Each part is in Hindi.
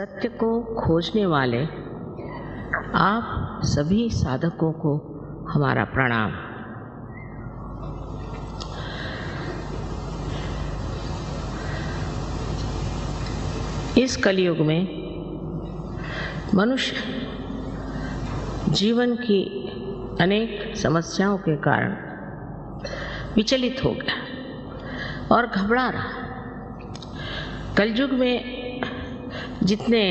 सत्य को खोजने वाले आप सभी साधकों को हमारा प्रणाम। इस कलयुग में मनुष्य जीवन की अनेक समस्याओं के कारण विचलित हो गया और घबरा रहा। कलयुग में जितने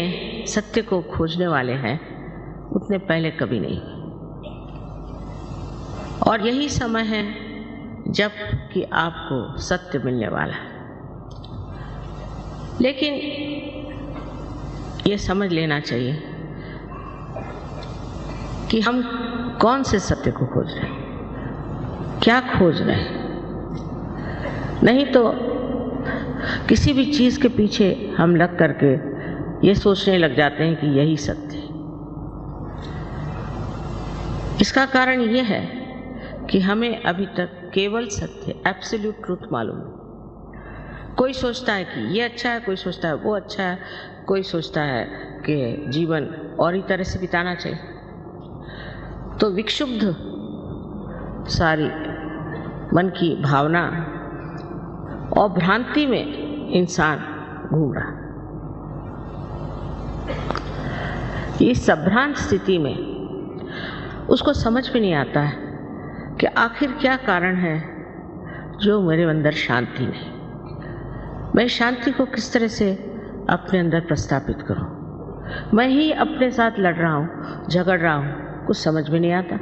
सत्य को खोजने वाले हैं उतने पहले कभी नहीं, और यही समय है जब कि आपको सत्य मिलने वाला है। लेकिन ये समझ लेना चाहिए कि हम कौन से सत्य को खोज रहे हैं, क्या खोज रहे हैं। नहीं तो किसी भी चीज के पीछे हम लग करके ये सोचने लग जाते हैं कि यही सत्य है। इसका कारण ये है कि हमें अभी तक केवल सत्य, एब्सोल्यूट ट्रूथ मालूम है। कोई सोचता है कि ये अच्छा है, कोई सोचता है वो अच्छा है, कोई सोचता है कि जीवन और ही तरह से बिताना चाहिए। तो विक्षुब्ध सारी मन की भावना और भ्रांति में इंसान घूम रहा। इस संभ्रांत स्थिति में उसको समझ में नहीं आता है कि आखिर क्या कारण है जो मेरे अंदर शांति नहीं। मैं शांति को किस तरह से अपने अंदर प्रस्थापित करूं। मैं ही अपने साथ लड़ रहा हूं, झगड़ रहा हूं, कुछ समझ में नहीं आता।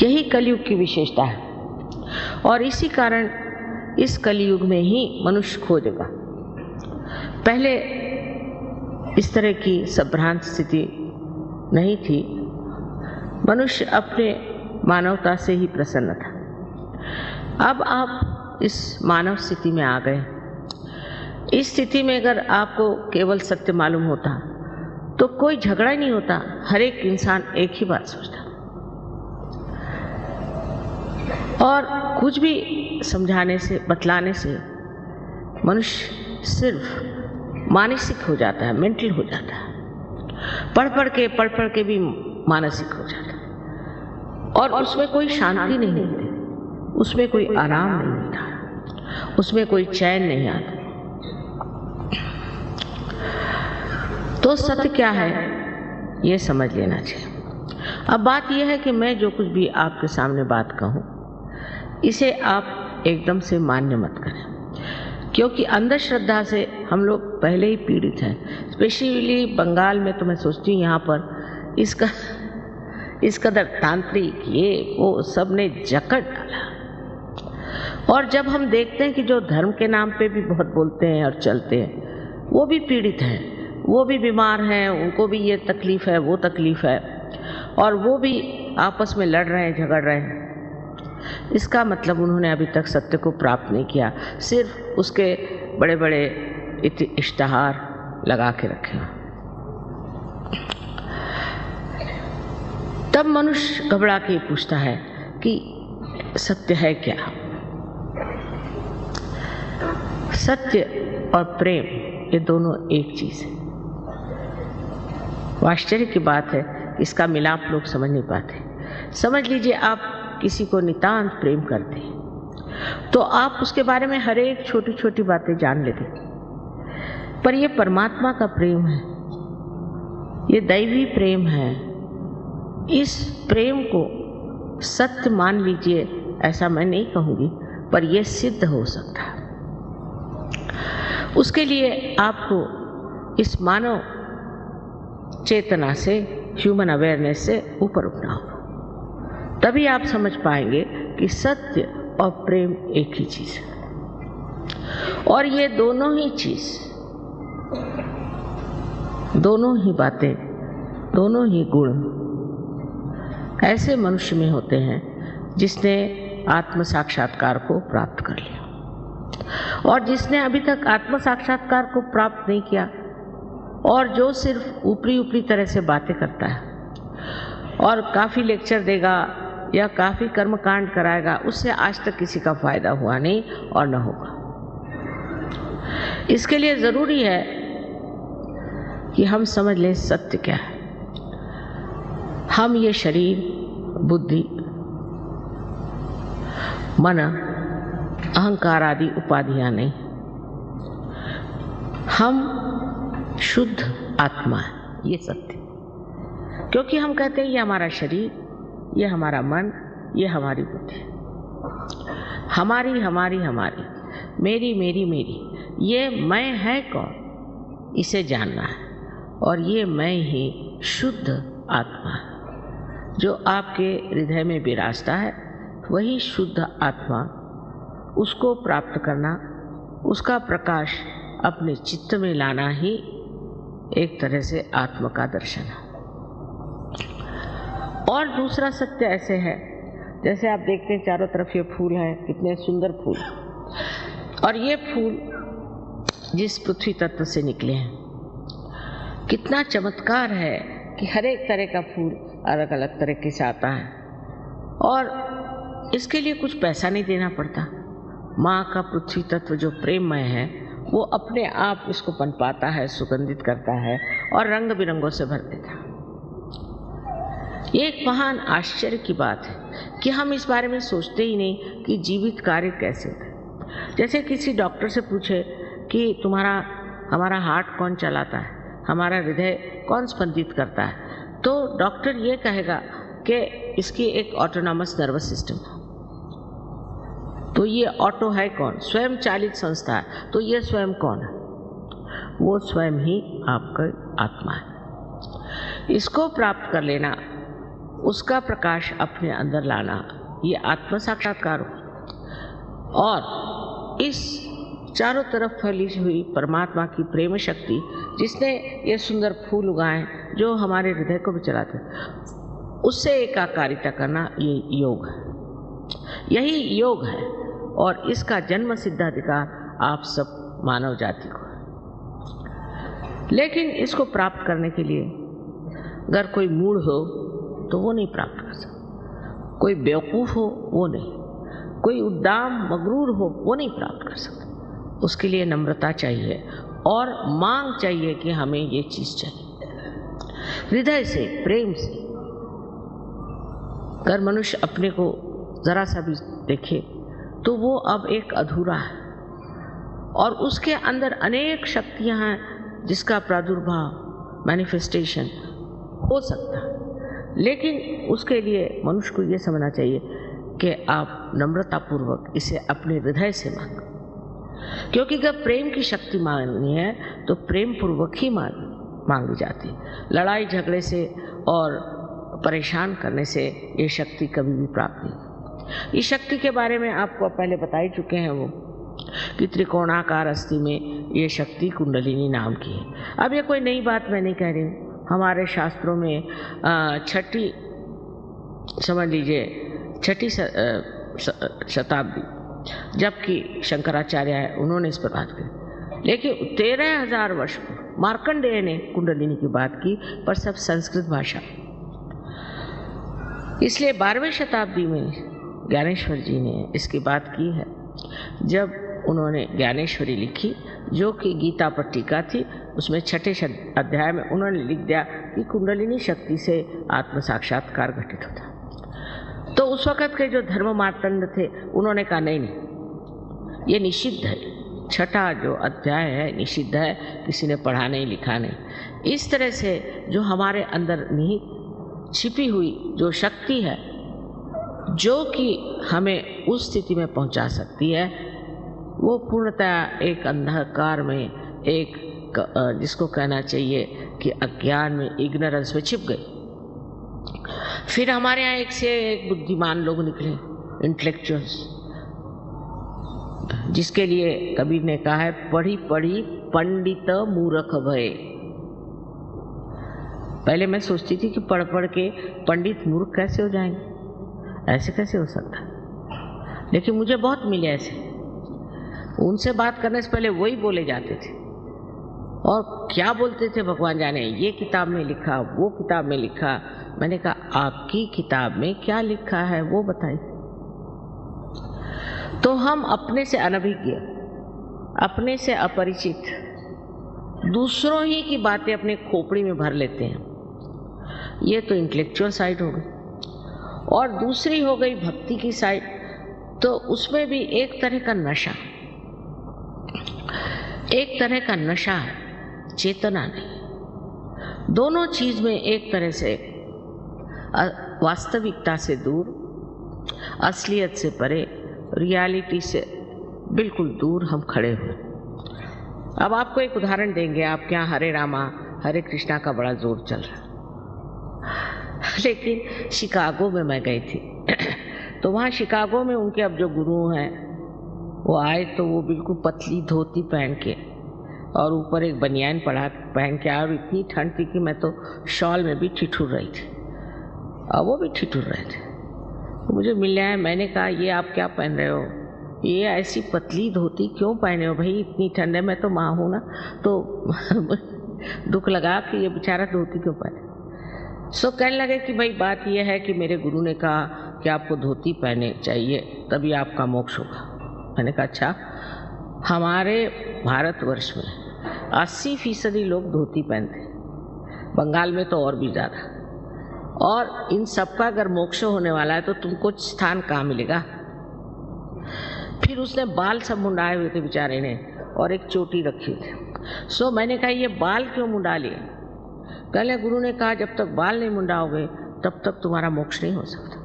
यही कलयुग की विशेषता है, और इसी कारण इस कलयुग में ही मनुष्य खोजेगा। पहले इस तरह की संभ्रांत स्थिति नहीं थी। मनुष्य अपने मानवता से ही प्रसन्न था। अब आप इस मानव स्थिति में आ गए। इस स्थिति में अगर आपको केवल सत्य मालूम होता तो कोई झगड़ा ही नहीं होता। हर एक इंसान एक ही बात सोचता, और कुछ भी समझाने से, बतलाने से मनुष्य सिर्फ मानसिक हो जाता है, मेंटल हो जाता है। पढ़ पढ़ के भी मानसिक हो जाता है, और उसमें कोई शांति नहीं मिलती, उसमें कोई आराम नहीं मिलता, उसमें कोई चैन नहीं आता। तो सत्य क्या है ये समझ लेना चाहिए। अब बात यह है कि मैं जो कुछ भी आपके सामने बात कहूँ, इसे आप एकदम से मान्य मत करें, क्योंकि अंधश्रद्धा से हम लोग पहले ही पीड़ित हैं। स्पेशली बंगाल में तो मैं सोचती हूँ यहाँ पर इस कदर तांत्रिक ये वो सब ने जकड़ डाला। और जब हम देखते हैं कि जो धर्म के नाम पे भी बहुत बोलते हैं और चलते हैं, वो भी पीड़ित हैं, वो भी बीमार हैं, उनको भी ये तकलीफ है, वो तकलीफ है, और वो भी आपस में लड़ रहे हैं, झगड़ रहे हैं। इसका मतलब उन्होंने अभी तक सत्य को प्राप्त नहीं किया, सिर्फ उसके बड़े बड़े इश्तिहार लगा के रखे। तब मनुष्य घबरा के पूछता है कि सत्य है क्या। सत्य और प्रेम ये दोनों एक चीज है। आश्चर्य की बात है, इसका मिलाप लोग समझ नहीं पाते। समझ लीजिए आप किसी को नितांत प्रेम करते हैं तो आप उसके बारे में हर एक छोटी छोटी बातें जान लेते, पर यह परमात्मा का प्रेम है, ये दैवी प्रेम है। इस प्रेम को सत्य मान लीजिए, ऐसा मैं नहीं कहूँगी, पर यह सिद्ध हो सकता है। उसके लिए आपको इस मानव चेतना से, ह्यूमन अवेयरनेस से ऊपर उठना होगा। तभी आप समझ पाएंगे कि सत्य और प्रेम एक ही चीज है, और ये दोनों ही चीज, दोनों ही बातें, दोनों ही गुण ऐसे मनुष्य में होते हैं जिसने आत्म साक्षात्कार को प्राप्त कर लिया। और जिसने अभी तक आत्म साक्षात्कार को प्राप्त नहीं किया, और जो सिर्फ ऊपरी तरह से बातें करता है और काफ़ी लेक्चर देगा या काफ़ी कर्मकांड कराएगा, उससे आज तक किसी का फायदा हुआ नहीं और न होगा। इसके लिए जरूरी है कि हम समझ लें सत्य क्या है। हम ये शरीर, बुद्धि, मन, अहंकार आदि उपाधियां नहीं, हम शुद्ध आत्मा है, ये सत्य। क्योंकि हम कहते हैं ये हमारा शरीर, ये हमारा मन, ये हमारी बुद्धि, हमारी हमारी हमारी, मेरी मेरी मेरी, ये मैं है कौन, इसे जानना है। और ये मैं ही शुद्ध आत्मा है जो आपके हृदय में विराजता है, वही शुद्ध आत्मा। उसको प्राप्त करना, उसका प्रकाश अपने चित्त में लाना ही एक तरह से आत्मा का दर्शन है। और दूसरा सत्य ऐसे है, जैसे आप देखते हैं चारों तरफ ये फूल हैं, कितने सुंदर फूल, और ये फूल जिस पृथ्वी तत्व से निकले हैं, कितना चमत्कार है कि हर एक तरह का फूल अलग अलग तरीके से आता है और इसके लिए कुछ पैसा नहीं देना पड़ता। माँ का पृथ्वी तत्व जो प्रेममय है वो अपने आप इसको पनपाता है, सुगंधित करता है और रंग बिरंगों से भर देता है। ये एक महान आश्चर्य की बात है कि हम इस बारे में सोचते ही नहीं कि जीवित कार्य कैसे होते हैं। जैसे किसी डॉक्टर से पूछे कि हमारा हार्ट कौन चलाता है, हमारा हृदय कौन स्पंदित करता है, तो डॉक्टर ये कहेगा कि इसकी एक ऑटोनॉमस नर्वस सिस्टम है। तो ये ऑटो है कौन? स्वयं चालित संस्था है। तो ये स्वयं कौन है? वो स्वयं ही आपका आत्मा है। इसको प्राप्त कर लेना, उसका प्रकाश अपने अंदर लाना, ये आत्म साक्षात्कार हो। और इस चारों तरफ फैली हुई परमात्मा की प्रेम शक्ति, जिसने ये सुंदर फूल उगाए जो हमारे हृदय को भी चलाते, उससे एकाकारिता करना, ये योग है। यही योग है और इसका जन्म सिद्ध अधिकार आप सब मानव जाति को है। लेकिन इसको प्राप्त करने के लिए अगर कोई मूढ़ हो तो वो नहीं प्राप्त कर सकता, कोई बेवकूफ़ हो वो नहीं, कोई उद्दाम मगरूर हो वो नहीं प्राप्त कर सकता। उसके लिए नम्रता चाहिए और मांग चाहिए कि हमें ये चीज़ चाहिए। हृदय से, प्रेम से अगर मनुष्य अपने को ज़रा सा भी देखे तो वो अब एक अधूरा है और उसके अंदर अनेक शक्तियां हैं जिसका प्रादुर्भाव, मैनिफेस्टेशन हो सकता है। लेकिन उसके लिए मनुष्य को ये समझना चाहिए कि आप नम्रतापूर्वक इसे अपने हृदय से मांगो, क्योंकि जब प्रेम की शक्ति मांगनी है तो प्रेम पूर्वक ही मांगी जाती है। लड़ाई झगड़े से और परेशान करने से ये शक्ति कभी भी प्राप्त नहीं। इस शक्ति के बारे में आपको पहले बता ही चुके हैं वो कि त्रिकोणाकार अस्थि में ये शक्ति कुंडलिनी नाम की है। अब ये कोई नई बात मैं नहीं कह रही हूँ। हमारे शास्त्रों में छठी, समझ लीजिए छठी शताब्दी, जबकि शंकराचार्य है उन्होंने इस पर बात की, लेकिन 13,000 वर्ष मार्कंडेय ने कुंडलिनी की बात की, पर सब संस्कृत भाषा। इसलिए 12वीं शताब्दी में ज्ञानेश्वर जी ने इसकी बात की है, जब उन्होंने ज्ञानेश्वरी लिखी जो कि गीता पर टीका थी। उसमें छठे अध्याय में उन्होंने लिख दिया कि कुंडलिनी शक्ति से आत्म साक्षात्कार घटित होता। तो उस वक़्त के जो धर्म मार्तंड थे उन्होंने कहा नहीं, ये निषिद्ध है, छठा जो अध्याय है निषिद्ध है, किसी ने पढ़ा नहीं लिखा नहीं। इस तरह से जो हमारे अंदर निहित छिपी हुई जो शक्ति है जो कि हमें उस स्थिति में पहुंचा सकती है, वो पूर्णतः एक अंधकार में, एक जिसको कहना चाहिए कि अज्ञान में, इग्नोरेंस में छिप गई। फिर हमारे यहाँ एक से एक बुद्धिमान लोग निकले, इंटेलेक्चुअल्स, जिसके लिए कबीर ने कहा है पढ़ी पढ़ी पंडित मूर्ख भय। पहले मैं सोचती थी कि पढ़ पढ़ के पंडित मूर्ख कैसे हो जाएंगे, ऐसे कैसे हो सकता, लेकिन मुझे बहुत मिले ऐसे। उनसे बात करने से पहले वही बोले जाते थे और क्या बोलते थे भगवान जाने, ये किताब में लिखा, वो किताब में लिखा। मैंने कहा आपकी किताब में क्या लिखा है वो बताइए। तो हम अपने से अनभिज्ञ अपने से अपरिचित दूसरों ही की बातें अपने खोपड़ी में भर लेते हैं। ये तो इंटेलेक्चुअल साइड हो गई। और दूसरी हो गई भक्ति की साइड, तो उसमें भी एक तरह का नशा, एक तरह का नशा है, चेतना नहीं। दोनों चीज में एक तरह से वास्तविकता से दूर, असलियत से परे, रियलिटी से बिल्कुल दूर हम खड़े हुए। अब आपको एक उदाहरण देंगे। आपके यहाँ हरे रामा हरे कृष्णा का बड़ा जोर चल रहा, लेकिन शिकागो में मैं गई थी, तो वहाँ शिकागो में उनके अब जो गुरु हैं वो आए, तो वो बिल्कुल पतली धोती पहन के और ऊपर एक बनियान पहन के आए, और इतनी ठंड थी कि मैं तो शॉल में भी ठिठुर रही थी और वो भी ठिठुर रहे थे। तो मुझे मिलने आए, मैंने कहा ये आप क्या पहन रहे हो, ये ऐसी पतली धोती क्यों पहने हो भाई, इतनी ठंड है, मैं तो माँ हूँ ना, तो दुख लगा कि ये बेचारा धोती क्यों पहने। सो कहने लगे कि भाई बात यह है कि मेरे गुरु ने कहा कि आपको धोती पहने चाहिए तभी आपका मोक्ष होगा। मैंने कहा अच्छा। हमारे भारतवर्ष में 80% लोग धोती पहनते, बंगाल में तो और भी ज़्यादा। और इन सबका अगर मोक्ष होने वाला है तो तुमको स्थान कहाँ मिलेगा। फिर उसने बाल सब मुंडाए हुए थे बेचारे ने, और एक चोटी रखी थी। सो मैंने कहा ये बाल क्यों मुंडा लिए। कहले गुरु ने कहा जब तक बाल नहीं मुंडाओगे तब तक तुम्हारा मोक्ष नहीं हो सकता।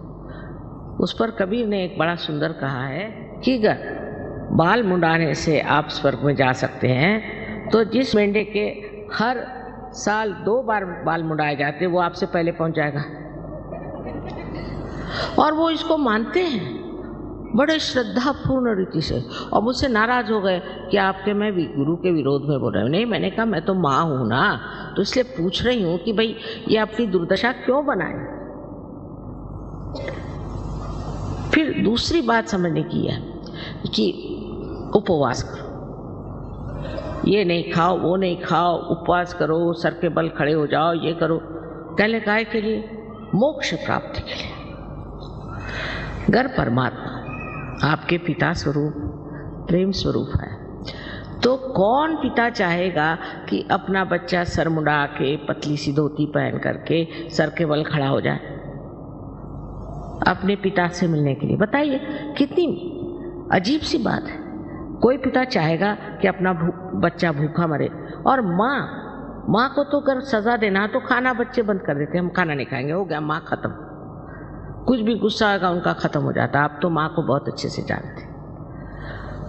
उस पर कबीर ने एक बड़ा सुंदर कहा है कि अगर बाल मुंडाने से आप स्वर्ग में जा सकते हैं, तो जिस मेंढे के हर साल 2 बार बाल मुंडाए जाते वो आपसे पहले पहुंच जाएगा। और वो इसको मानते हैं बड़े श्रद्धापूर्ण रीति से, और मुझसे नाराज हो गए कि आपके मैं भी गुरु के विरोध में बोल रहे हो। नहीं, मैंने कहा मैं तो माँ हूं ना, तो इसलिए पूछ रही हूं कि भाई ये अपनी दुर्दशा क्यों बनाए। फिर दूसरी बात समझने की है कि उपवास करो, ये नहीं खाओ वो नहीं खाओ, उपवास करो, सर के बल खड़े हो जाओ, ये करो। कहले काय के लिए? मोक्ष प्राप्ति के लिए। घर परमात्मा आपके पिता स्वरूप प्रेम स्वरूप है, तो कौन पिता चाहेगा कि अपना बच्चा सर मुंडा के पतली सी धोती पहन करके सर के बल खड़ा हो जाए अपने पिता से मिलने के लिए। बताइए कितनी अजीब सी बात है। कोई पिता चाहेगा कि अपना बच्चा भूखा मरे। और माँ को तो अगर सजा देना तो खाना बच्चे बंद कर देते, हम खाना नहीं खाएंगे, हो गया माँ खत्म। कुछ भी गुस्सा आएगा उनका खत्म हो जाता। आप तो माँ को बहुत अच्छे से जानते।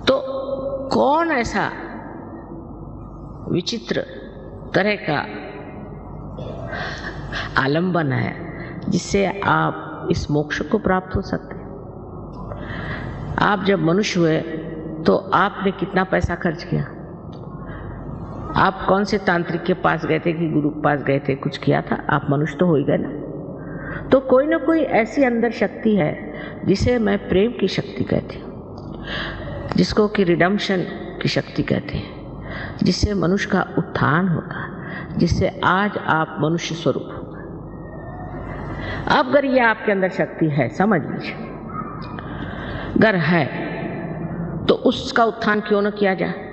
तो कौन ऐसा विचित्र तरह का आलंबन है जिससे आप इस मोक्ष को प्राप्त हो सकते। आप जब मनुष्य हुए तो आपने कितना पैसा खर्च किया? आप कौन से तांत्रिक के पास गए थे कि गुरु के पास गए थे, कुछ किया था? आप मनुष्य तो हो ही गए ना। तो कोई ना कोई ऐसी अंदर शक्ति है जिसे मैं प्रेम की शक्ति कहती हूँ, जिसको कि रिडम्पशन की शक्ति कहते हैं, जिससे मनुष्य का उत्थान होगा, जिससे आज आप मनुष्य स्वरूप हो। अब अगर ये आपके अंदर शक्ति है, समझ लीजिए, अगर है तो उसका उत्थान क्यों न किया जाए।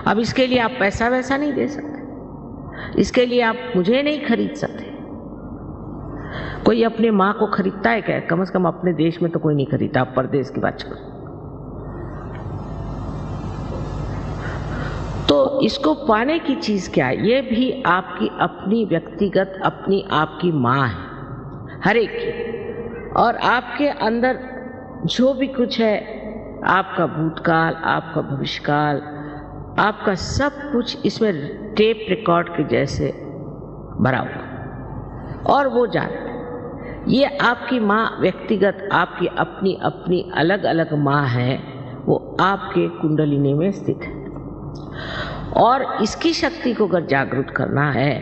अब इसके लिए आप पैसा वैसा नहीं दे सकते, इसके लिए आप मुझे नहीं खरीद सकते। कोई अपने माँ को खरीदता है क्या? कम से कम अपने देश में तो कोई नहीं खरीदता, आप परदेश की बात करो। तो इसको पाने की चीज क्या है? ये भी आपकी अपनी व्यक्तिगत अपनी आपकी माँ है, हर एक की। और आपके अंदर जो भी कुछ है, आपका भूतकाल, आपका भविष्यकाल, आपका सब कुछ इसमें टेप रिकॉर्ड के जैसे भरा हुआ। और वो जानते, ये आपकी माँ व्यक्तिगत आपकी अपनी अपनी अलग अलग माँ है, वो आपके कुंडलिनी में स्थित है। और इसकी शक्ति को अगर जागृत करना है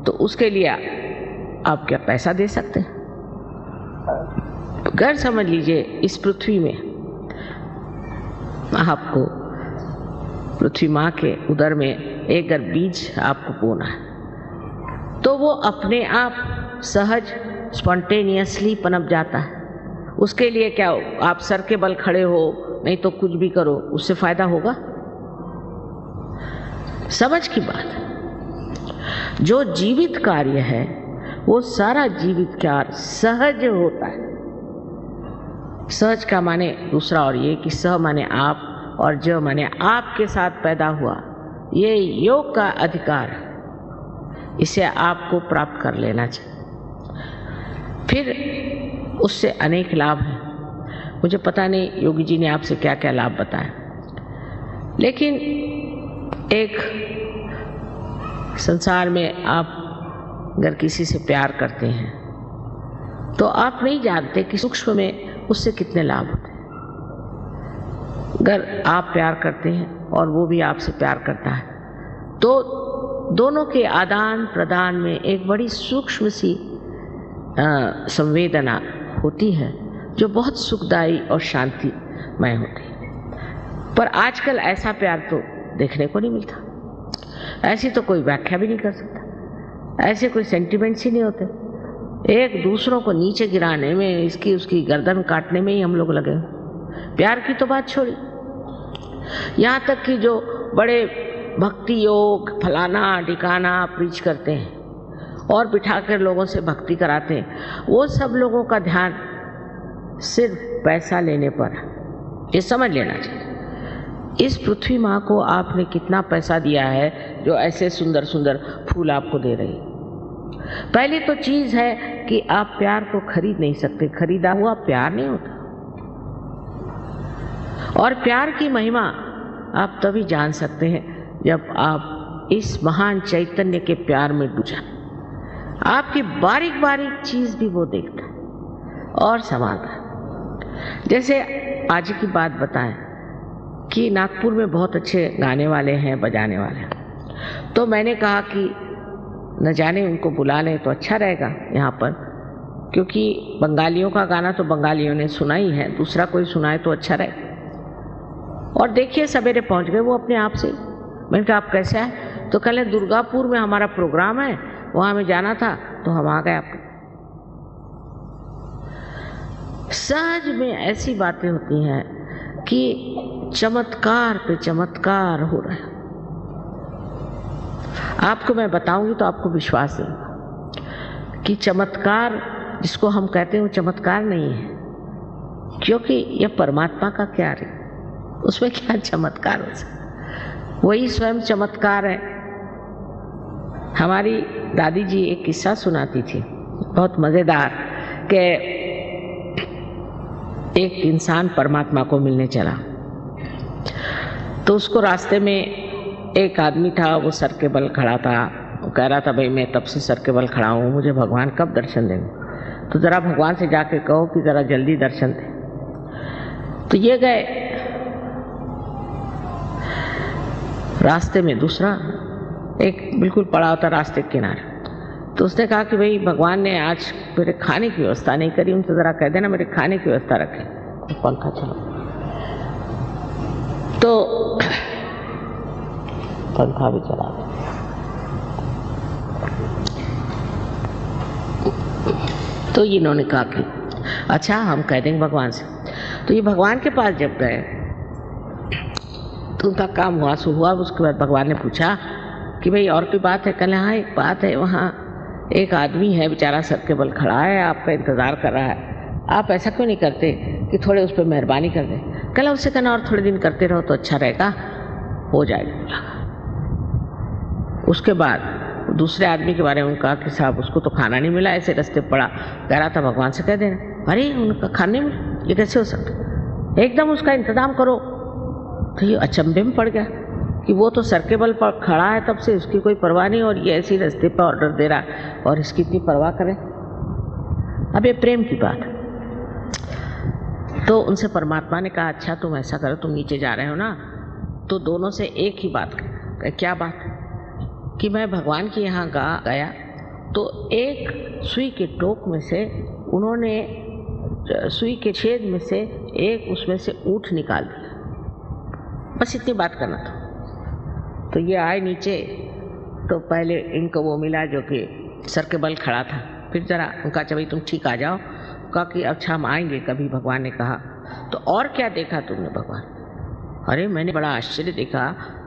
तो उसके लिए आप क्या पैसा दे सकते हैं? अगर समझ लीजिए इस पृथ्वी में आपको पृथ्वी माँ के उदर में एक अगर बीज आपको बोना है, तो वो अपने आप सहज स्पॉन्टेनियसली पनप जाता है। उसके लिए क्या आप सर के बल खड़े हो, नहीं तो कुछ भी करो, उससे फायदा होगा? समझ की बात है। जो जीवित कार्य है वो सारा जीवित कार्य सहज होता है। सहज का माने दूसरा और ये कि सह माने आप और ज माने आपके साथ पैदा हुआ, ये योग का अधिकार है, इसे आपको प्राप्त कर लेना चाहिए। फिर उससे अनेक लाभ हैं। मुझे पता नहीं योगी जी ने आपसे क्या क्या लाभ बताया, लेकिन एक संसार में आप अगर किसी से प्यार करते हैं तो आप नहीं जानते कि सूक्ष्म में उससे कितने लाभ होते हैं। अगर आप प्यार करते हैं और वो भी आपसे प्यार करता है तो दोनों के आदान प्रदान में एक बड़ी सूक्ष्म सी संवेदना होती है जो बहुत सुखदायी और शांतिमय होती है। पर आजकल ऐसा प्यार तो देखने को नहीं मिलता। ऐसी तो कोई व्याख्या भी नहीं कर सकता। ऐसे कोई सेंटिमेंट्स ही नहीं होते। एक दूसरों को नीचे गिराने में, इसकी उसकी गर्दन काटने में ही हम लोग लगे। प्यार की तो बात छोड़ी, यहाँ तक कि जो बड़े भक्ति योग फलाना ढिकाना प्रीच करते हैं और बिठाकर लोगों से भक्ति कराते हैं, वो सब लोगों का ध्यान सिर्फ पैसा लेने पर है। ये समझ लेना चाहिए। इस पृथ्वी माँ को आपने कितना पैसा दिया है जो ऐसे सुंदर सुंदर फूल आपको दे रही है। पहली तो चीज है कि आप प्यार को खरीद नहीं सकते। खरीदा हुआ प्यार नहीं होता। और प्यार की महिमा आप तभी जान सकते हैं जब आप इस महान चैतन्य के प्यार में डूब जाए। आपकी बारीक बारीक चीज भी वो देखता है और संभालता है। जैसे आज की बात बताएं कि नागपुर में बहुत अच्छे गाने वाले हैं, बजाने वाले हैं, तो मैंने कहा कि न जाने उनको बुला लें तो अच्छा रहेगा यहाँ पर, क्योंकि बंगालियों का गाना तो बंगालियों ने सुना ही है, दूसरा कोई सुनाए तो अच्छा रहे। और देखिए सवेरे पहुँच गए वो अपने आप से। मैंने कहा आप कैसे आए? तो कल दुर्गापुर में हमारा प्रोग्राम है, वहाँ हमें जाना था तो हम आ गए। आप सहज में ऐसी बातें होती हैं कि चमत्कार पे चमत्कार हो रहा है। आपको मैं बताऊंगी तो आपको विश्वास है कि चमत्कार जिसको हम कहते हैं वो चमत्कार नहीं है, क्योंकि यह परमात्मा का क्या है, उसमें क्या चमत्कार हो सकता, वही स्वयं चमत्कार है। हमारी दादी जी एक किस्सा सुनाती थी बहुत मजेदार, कि एक इंसान परमात्मा को मिलने चला तो उसको रास्ते में एक आदमी था, वो सर के बल खड़ा था। वो कह रहा था भाई मैं तब से सर के बल खड़ा हूँ, मुझे भगवान कब दर्शन देंगे, तो ज़रा भगवान से जाके कहो कि ज़रा जल्दी दर्शन दे। तो ये गए। रास्ते में दूसरा एक बिल्कुल पड़ा होता रास्ते के किनारे, तो उसने कहा कि भाई भगवान ने आज मेरे खाने की व्यवस्था नहीं करी, उनसे ज़रा कह देना मेरे खाने की व्यवस्था रखें। तो पंखा चलो, तो पंखा भी चला दे। तो इन्होंने कहा कि अच्छा हम कह देंगे भगवान से। तो ये भगवान के पास जब गए तो उनका काम हुआ सो हुआ। उसके बाद भगवान ने पूछा कि भाई और कोई बात है? कहले हाँ एक बात है, वहाँ एक आदमी है बेचारा सर के बल खड़ा है, आपका इंतज़ार कर रहा है, आप ऐसा क्यों नहीं करते कि थोड़े उस पर मेहरबानी कर दें? कहला उससे कहना और थोड़े दिन करते रहो तो अच्छा रहेगा, हो जाएगा। उसके बाद दूसरे आदमी के बारे में कहा कि साहब उसको तो खाना नहीं मिला, ऐसे रास्ते पड़ा, कह रहा था भगवान से कह देना। अरे उनका खाने में ये कैसे हो सकता, एकदम उसका इंतजाम करो। तो ये अचंभे में पड़ गया कि वो तो सर के बल पर खड़ा है तब से, उसकी कोई परवाह नहीं, और ये ऐसी रास्ते पर ऑर्डर दे रहा है और इसकी इतनी परवाह करें। अब ये प्रेम की बात है। तो उनसे परमात्मा ने कहा अच्छा तुम ऐसा करो, तुम नीचे जा रहे हो ना, तो दोनों से एक ही बात कर। क्या बात? कि मैं भगवान के यहाँ गया तो एक सुई के टोक में से उन्होंने सुई के छेद में से एक उसमें से ऊँट निकाल दिया। बस इतनी बात करना था। तो ये आए नीचे, तो पहले इनको वो मिला जो कि सर के बल खड़ा था। फिर ज़रा उनका भाई तुम ठीक आ जाओ, कहा कि अच्छा हम आएंगे कभी। भगवान ने कहा तो और क्या देखा तुमने भगवान? अरे मैंने बड़ा आश्चर्य देखा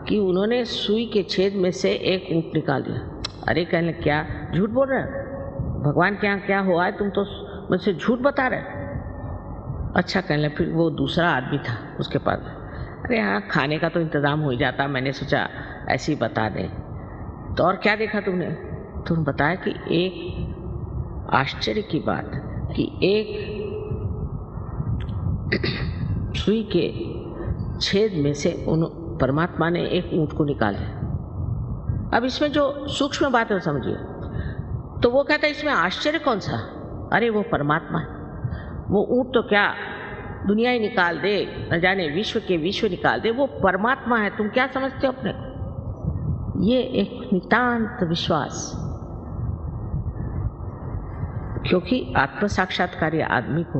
कि उन्होंने सुई के छेद में से एक ऊँट निकाल दिया। अरे कहने क्या झूठ बोल रहे हैं, भगवान के यहाँ क्या हुआ है, तुम तो मुझसे झूठ बता रहे। अच्छा कहने फिर वो दूसरा आदमी था उसके पास, अरे हाँ खाने का तो इंतज़ाम हो ही जाता, मैंने सोचा ऐसे ही बता दें। तो और क्या देखा तुमने? तुम बताया कि एक आश्चर्य की बात कि एक सुई के छेद में से उन परमात्मा ने एक ऊँट को निकाला। अब इसमें जो सूक्ष्म बात है समझिए। तो वो कहता है इसमें आश्चर्य कौन सा? अरे वो परमात्मा है। वो ऊँट तो क्या दुनिया ही निकाल दे, न जाने विश्व के विश्व निकाल दे, वो परमात्मा है। तुम क्या समझते हो अपने को? ये एक नितांत विश्वास, क्योंकि आत्म साक्षात्कारी आदमी को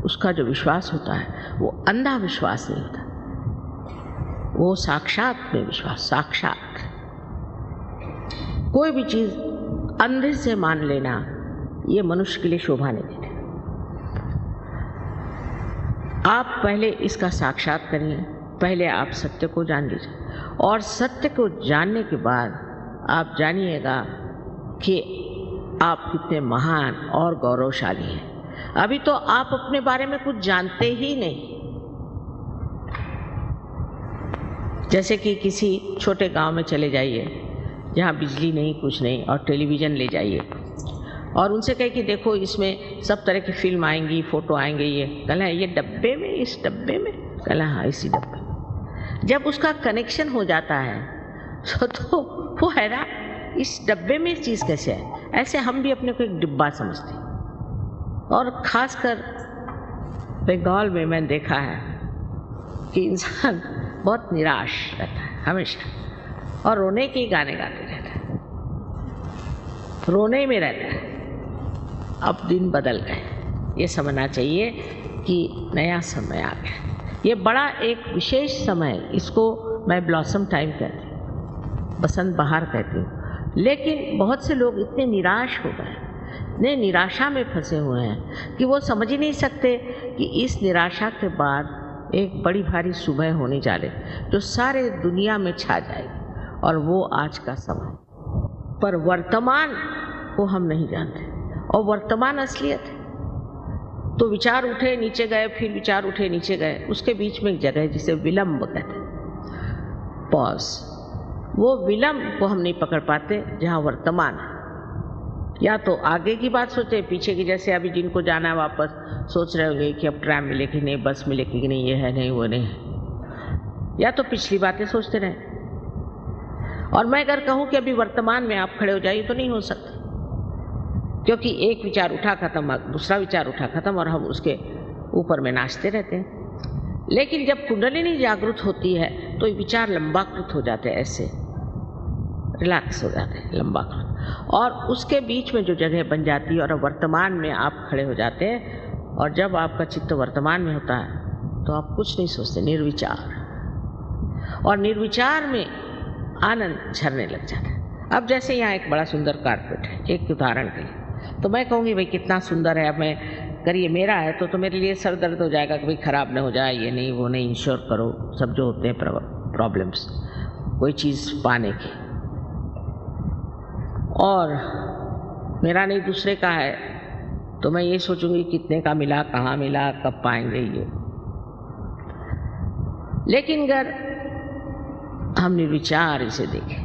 उसका जो विश्वास होता है वो अंधा विश्वास नहीं होता, वो साक्षात में विश्वास। साक्षात कोई भी चीज अंधे से मान लेना ये मनुष्य के लिए शोभा नहीं देती। आप पहले इसका साक्षात करिए, पहले आप सत्य को जान लीजिए, और सत्य को जानने के बाद आप जानिएगा कि आप कितने महान और गौरवशाली हैं। अभी तो आप अपने बारे में कुछ जानते ही नहीं। जैसे कि किसी छोटे गांव में चले जाइए जहाँ बिजली नहीं कुछ नहीं, और टेलीविज़न ले जाइए और उनसे कहे कि देखो इसमें सब तरह की फिल्म आएंगी, फोटो आएंगे, ये कहला ये डब्बे में, इस डब्बे में, कहला हाँ इसी डब्बे में। जब उसका कनेक्शन हो जाता है तो वो हैरान, इस डब्बे में चीज़ कैसे है। ऐसे हम भी अपने को एक डिब्बा समझते हैं। और ख़ासकर बंगाल में मैंने देखा है कि इंसान बहुत निराश रहता है हमेशा, और रोने के गाने गाते रहता है, रोने में रहता है। अब दिन बदल गए, ये समझना चाहिए कि नया समय आ गया। ये बड़ा एक विशेष समय, इसको मैं ब्लॉसम टाइम कहती हूँ, बसंत बहार कहती हूँ। लेकिन बहुत से लोग इतने निराश हो गए, इतने निराशा में फंसे हुए हैं कि वो समझ ही नहीं सकते कि इस निराशा के बाद एक बड़ी भारी सुबह होने जा रही जो सारे दुनिया में छा जाएगी, और वो आज का समय। पर वर्तमान को हम नहीं जानते, और वर्तमान असलियत है। तो विचार उठे नीचे गए, फिर विचार उठे नीचे गए, उसके बीच में एक जगह है जिसे विलंब कहते हैं, पॉज। वो विलंब को हम नहीं पकड़ पाते जहाँ वर्तमान है। या तो आगे की बात सोचे, पीछे की, जैसे अभी जिनको जाना है वापस सोच रहे होंगे कि अब ट्रैम मिले कि नहीं, बस मिले कि नहीं, ये है नहीं वो नहीं है। या तो पिछली बातें सोचते रहें। और मैं अगर कहूँ कि अभी वर्तमान में आप खड़े हो जाइए तो नहीं हो सकते, क्योंकि एक विचार उठा खत्म, दूसरा विचार उठा खत्म, और हम उसके ऊपर में नाचते रहते हैं। लेकिन जब कुंडलिनी जागृत होती है तो विचार लंबाकृत हो जाते हैं, ऐसे रिलैक्स हो जाते हैं, लंबाकृत, और उसके बीच में जो जगह बन जाती है और वर्तमान में आप खड़े हो जाते हैं। और जब आपका चित्त वर्तमान में होता है तो आप कुछ नहीं सोचते, निर्विचार, और निर्विचार में आनंद झरने लग जाता है। अब जैसे यहाँ एक बड़ा सुंदर कारपेट है, एक उदाहरण के लिए, तो मैं कहूँगी भाई कितना सुंदर है, अब मैं करिए, मेरा है तो मेरे लिए सर दर्द हो जाएगा कि भाई ख़राब ना हो जाए, ये नहीं वो नहीं, इंश्योर करो, सब जो होते हैं प्रॉब्लम्स कोई चीज़ पाने की। और मेरा नहीं दूसरे का है तो मैं ये सोचूंगी कितने का मिला, कहाँ मिला, कब पाएंगे ये। लेकिन अगर हम निर्विचार इसे देखें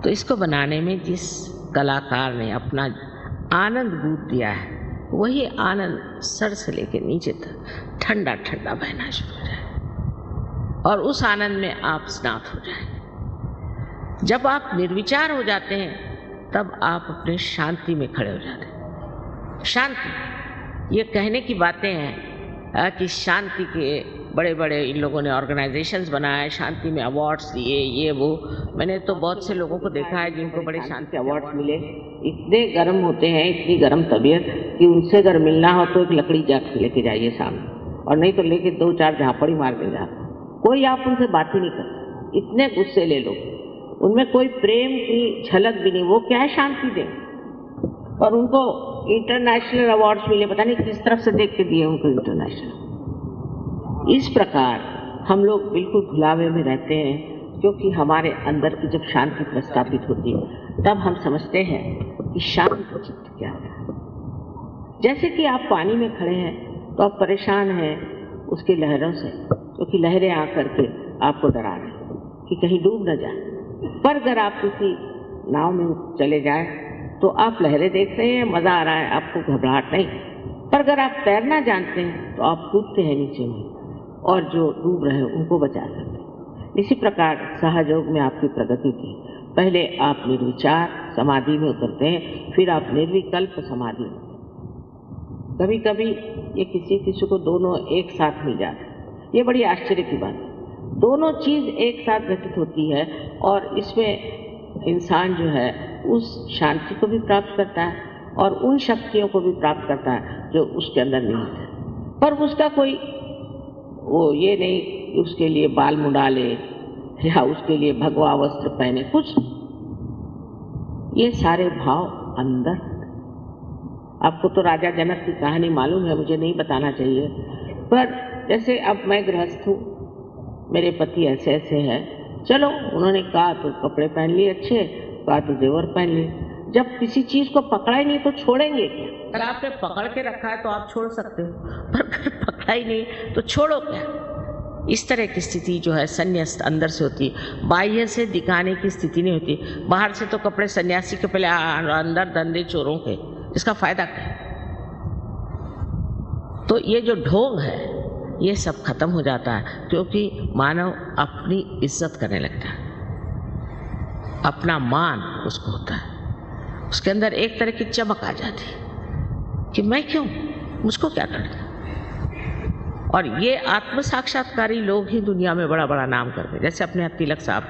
तो इसको बनाने में जिस कलाकार ने अपना आनंद बूट दिया है, वही आनंद सर से लेकर नीचे तक ठंडा ठंडा बहना शुरू हो जाए, और उस आनंद में आप स्नात हो जाए। जब आप निर्विचार हो जाते हैं तब आप अपने शांति में खड़े हो जाते हैं। शांति, ये कहने की बातें हैं कि शांति के बड़े बड़े इन लोगों ने ऑर्गेनाइजेशंस बनाए, शांति में अवार्ड्स दिए, ये वो। मैंने तो बहुत से लोगों को देखा है जिनको बड़े शांति अवार्ड्स मिले, इतने गर्म होते हैं, इतनी गर्म तबीयत कि उनसे अगर मिलना हो तो एक लकड़ी जाके लेके जाइए सामने, और नहीं तो लेके 2-4 झापड़ी मार के जा। कोई आप उनसे बात ही नहीं करते, इतने गुस्से ले लो, उनमें कोई प्रेम की झलक भी नहीं। वो क्या है, शांति दें। और उनको इंटरनेशनल अवार्ड्स मिले, पता नहीं किस तरफ से देख के दिए उनको इंटरनेशनल। इस प्रकार हम लोग बिल्कुल भुलावे में रहते हैं, क्योंकि हमारे अंदर की जब शांति प्रस्थापित होती है तब हम समझते हैं कि शांत चित्त क्या है। जैसे कि आप पानी में खड़े हैं तो आप परेशान हैं उसकी लहरों से, क्योंकि लहरें आकर के आपको डरा रही कि कहीं डूब न जाए। पर अगर आप किसी नाव में चले जाएं तो आप लहरें देख रहे हैं, मज़ा आ रहा है, आपको घबराहट नहीं। पर अगर आप तैरना जानते हैं तो आप कूदते हैं नीचे में और जो डूब रहे हैं उनको बचा सकते हैं। इसी प्रकार सहयोग में आपकी प्रगति थी। पहले आप निर्विचार समाधि में उतरते हैं, फिर आप निर्विकल्प समाधि में। कभी कभी ये किसी को दोनों एक साथ मिल जाते हैं। ये बड़ी आश्चर्य की बात है, दोनों चीज़ एक साथ घटित होती है और इसमें इंसान जो है उस शांति को भी प्राप्त करता है और उन शक्तियों को भी प्राप्त करता है जो उसके अंदर निहित है। पर उसका कोई वो ये नहीं कि उसके लिए बाल मुंडा ले या उसके लिए भगवा वस्त्र पहने, कुछ ये सारे भाव अंदर। आपको तो राजा जनक की कहानी मालूम है, मुझे नहीं बताना चाहिए, पर जैसे अब मैं गृहस्थ हूँ, मेरे पति ऐसे ऐसे हैं, चलो उन्होंने कहा तो कपड़े पहन लिए अच्छे, कहा तो जेवर पहन लिए। जब किसी चीज़ को पकड़ा ही नहीं तो छोड़ेंगे क्या? अगर आपने पकड़ के रखा है तो आप छोड़ सकते हो, पर अगर पकड़ा ही नहीं तो छोड़ो क्या? इस तरह की स्थिति जो है संन्यास अंदर से होती है, बाह्य से दिखाने की स्थिति नहीं होती। बाहर से तो कपड़े सन्यासी के पहले अंदर धंधे चोरों के, इसका फायदा क्या? तो ये जो ढोंग है ये सब खत्म हो जाता है, क्योंकि मानव अपनी इज्जत करने लगता है, अपना मान उसको होता है, उसके अंदर एक तरह की चमक आ जाती है कि मैं क्यों, मुझको क्या करना। और ये आत्म साक्षात्कारी लोग ही दुनिया में बड़ा बड़ा नाम करते हैं। जैसे अपने यहाँ तिलक साहब,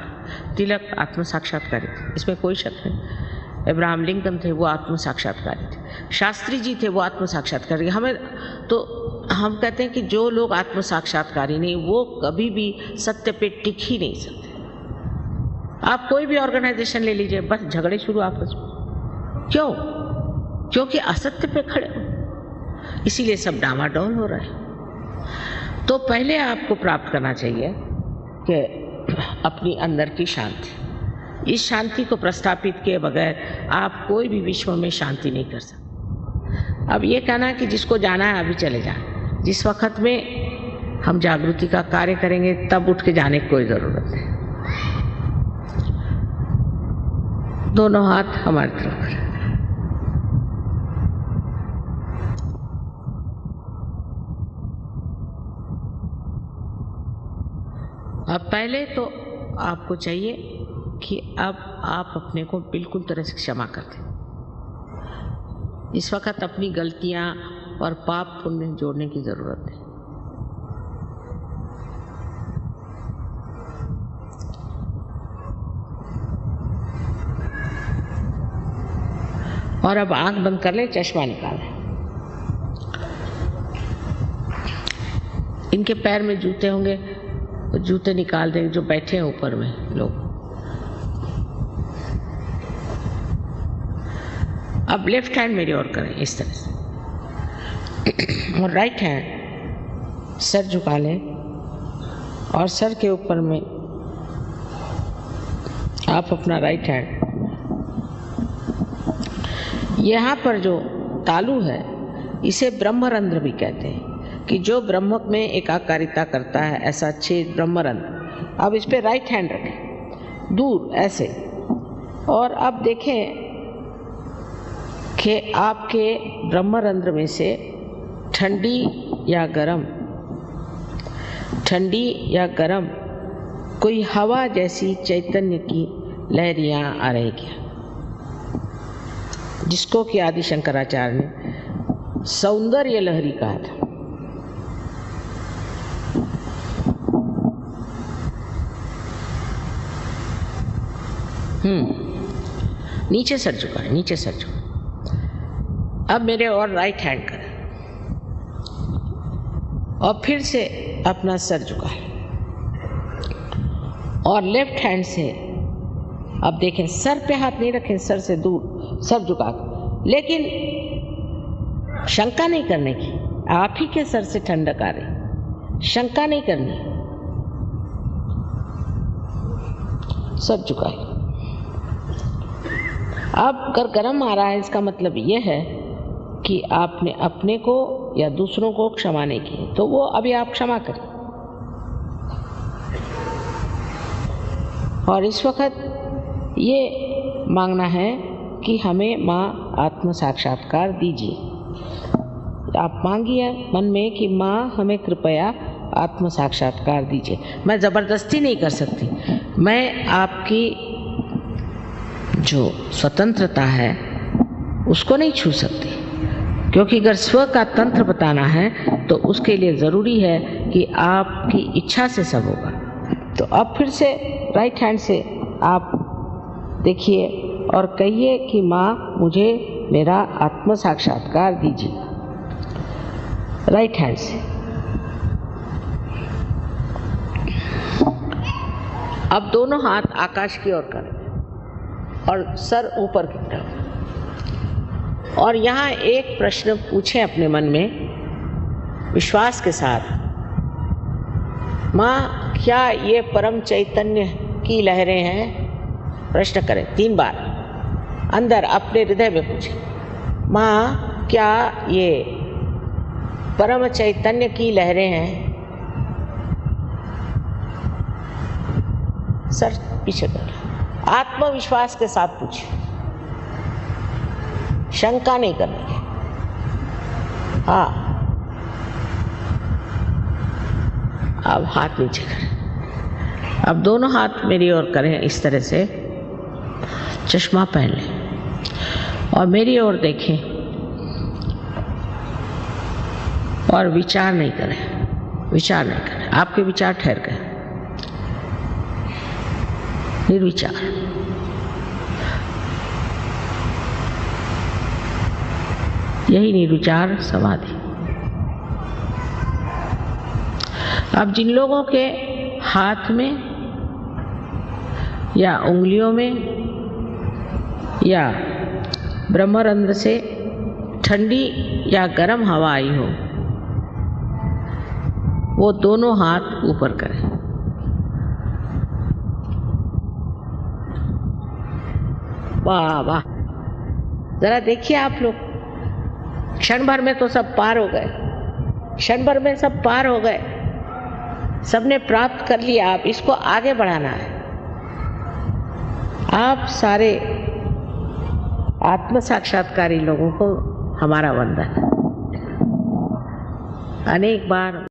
तिलक आत्म साक्षात्कारी थे, इसमें कोई शक नहीं। अब्राहम लिंकन थे, वो आत्म साक्षात्कारी थे। शास्त्री जी थे, वो आत्म साक्षात्कारी। हमें तो हम कहते हैं कि जो लोग आत्म साक्षात्कारी नहीं, वो कभी भी सत्य पे टिक ही नहीं सकते। आप कोई भी ऑर्गेनाइजेशन ले लीजिए, बस झगड़े शुरू आपस में। क्यों? क्योंकि असत्य पे खड़े हो, इसीलिए सब डामाडोल हो रहे हैं। तो पहले आपको प्राप्त करना चाहिए कि अपनी अंदर की शांति। इस शांति को प्रस्थापित किए बगैर आप कोई भी विश्व में शांति नहीं कर सकते। अब ये कहना कि जिसको जाना है अभी चले जाए, जिस वक्त में हम जागृति का कार्य करेंगे तब उठ के जाने की कोई ज़रूरत नहीं। दोनों हाथ हमारी तरफ करें। अब पहले तो आपको चाहिए कि अब आप अपने को बिल्कुल तरह से क्षमा कर दें। इस वक्त अपनी गलतियां और पाप पुण्य जोड़ने की जरूरत है। और अब आंख बंद कर ले, चश्मा निकालें। इनके पैर में जूते होंगे तो जूते निकाल दें, जो बैठे हैं ऊपर में लोग। अब लेफ्ट हैंड मेरी ओर करें इस तरह से, और राइट हैंड सर झुका लें, और सर के ऊपर में आप अपना राइट हैंड, यहाँ पर जो तालु है इसे ब्रह्मरंध्र भी कहते हैं, कि जो ब्रह्म में एकाकारिता करता है, ऐसा छेद ब्रह्मरंध्र। अब इस पे राइट हैंड रखें दूर ऐसे, और अब देखें कि आपके ब्रह्मरंध्र में से ठंडी या गरम कोई हवा जैसी चैतन्य की लहरियां आ रही क्या, जिसको कि आदि शंकराचार्य ने सौंदर्य लहरी कहा था। नीचे सर झुकाएं, नीचे सर झुकाएं। अब मेरे और राइट हैंड करें, और फिर से अपना सर झुकाएं, और लेफ्ट हैंड से अब देखें, सर पे हाथ नहीं रखें, सर से दूर, सर झुका, लेकिन शंका नहीं करने की। आप ही के सर से ठंडक आ रही, शंका नहीं करनी, सर झुकाइए। अब अगर गरम आ रहा है इसका मतलब यह है कि आपने अपने को या दूसरों को क्षमा नहीं की, तो वो अभी आप क्षमा करें। और इस वक्त ये मांगना है कि हमें माँ आत्म साक्षात्कार दीजिए। आप मांगिए मन में कि माँ हमें कृपया आत्म साक्षात्कार दीजिए। मैं ज़बरदस्ती नहीं कर सकती, मैं आपकी जो स्वतंत्रता है उसको नहीं छू सकती, क्योंकि अगर स्व का तंत्र बताना है तो उसके लिए ज़रूरी है कि आपकी इच्छा से सब होगा। तो अब फिर से राइट हैंड से आप देखिए और कहिए कि माँ मुझे मेरा आत्म साक्षात्कार दीजिए। राइट हैंड से। अब दोनों हाथ आकाश की ओर करें और सर ऊपर की तरफ। और यहाँ एक प्रश्न पूछें अपने मन में विश्वास के साथ, माँ क्या ये परम चैतन्य की लहरें हैं? प्रश्न करें 3 बार अंदर अपने हृदय में पूछें, माँ क्या ये परम चैतन्य की लहरें हैं? सर पीछे कर। आत्मविश्वास के साथ पूछिए, शंका नहीं करनी है। हाँ, अब हाथ नीचे करें। अब दोनों हाथ मेरी ओर करें इस तरह से, चश्मा पहन लें और मेरी ओर देखें और विचार नहीं करें, विचार नहीं करें। आपके विचार ठहर गए, निर्विचार। यही निर्विचार समाधि। अब जिन लोगों के हाथ में या उंगलियों में या ब्रह्मरंध्र से ठंडी या गर्म हवा आई हो, वो दोनों हाथ ऊपर करें। वाह वाह, जरा देखिए आप लोग, क्षण भर में तो सब पार हो गए, क्षण भर में सब पार हो गए, सबने प्राप्त कर लिया। आप इसको आगे बढ़ाना है। आप सारे आत्म साक्षात्कारी लोगों को हमारा वंदन। अनेक बार